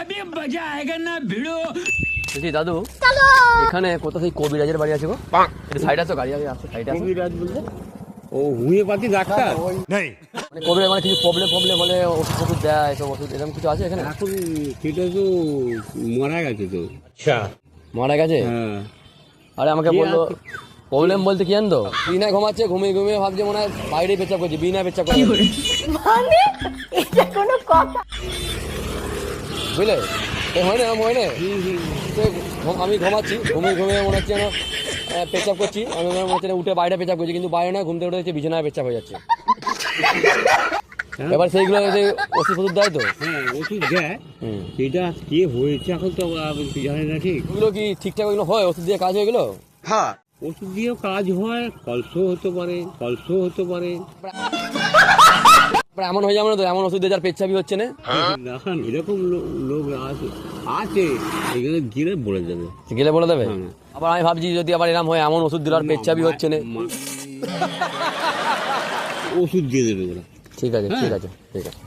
अभी मजा आएगा ना भिड़ो। দাদু এখানে কোথা থেকে কবিরাজের বাড়ি আছে গো? সাইড আছে গাড়ি আগে আছে সাইড আছে। কবিরাজ বলতে ও হোমিওপ্যাথি ডাক্তার মানে কবিরাজ মানে কিছু প্রবলেম হলে ওষুধ ফষুধ দেয়, সব ওষুধ এরকম কিছু আছে এখানে? এখন সেটা তো মারা গেছে তো। মারা গেছে? হ্যাঁ। আরে আমাকে বললো প্রবলেম বলতে কি জানো, বিনা ঘুমাচ্ছে, ঘুমিয়ে ঘুমিয়ে ভাবছে মনে হয় বাইরে পেচ্ছাপ করছে, বিনা পেচ্ছাপ করছে, মানে এটা কোনো কথা? বুঝলে? হয় না হয় না, আমি ঘুমাচ্ছি, ঘুমিয়ে ঘুমিয়ে মনে হচ্ছে যেন পেচ্ছাপ করছি, আমি মনে হচ্ছে উঠে বাইরে পেচ্ছাপ করছি, কিন্তু বাইরে না, ঘুমতে উঠে হচ্ছে বিছানায় পেচ্ছাপ হয়ে যাচ্ছে। এবার সেইগুলো ওষুধ ফষুধ দেয় তো? হ্যাঁ ওষুধ দেয়, সেটা কে হয়েছে এখন তো জানে না ঠিক। ওগুলো কি ঠিকঠাক ওইগুলো হয়? ওষুধ দিয়ে কাজ হয়ে গেলো? হ্যাঁ ওষুধ দিয়েও কাজ হয়, কলসও হতে পারে, কলসও হতে পারে। এমন হয়ে যাবে না তো, এমন ওষুধ দিয়ে যার পেচ্ছাপই হচ্ছে না? দেখেন এরকম লোক আছে এখানে গেলে বলে যাবে, গেলে বলে দেবে। আবার আমি ভাবছি যদি আবার এরকম হয়, এমন ওষুধ দিল আর পেচ্ছাপই হচ্ছে না, ওষুধ দিয়ে দেবে ওরা। ঠিক আছে ঠিক আছে ঠিক আছে।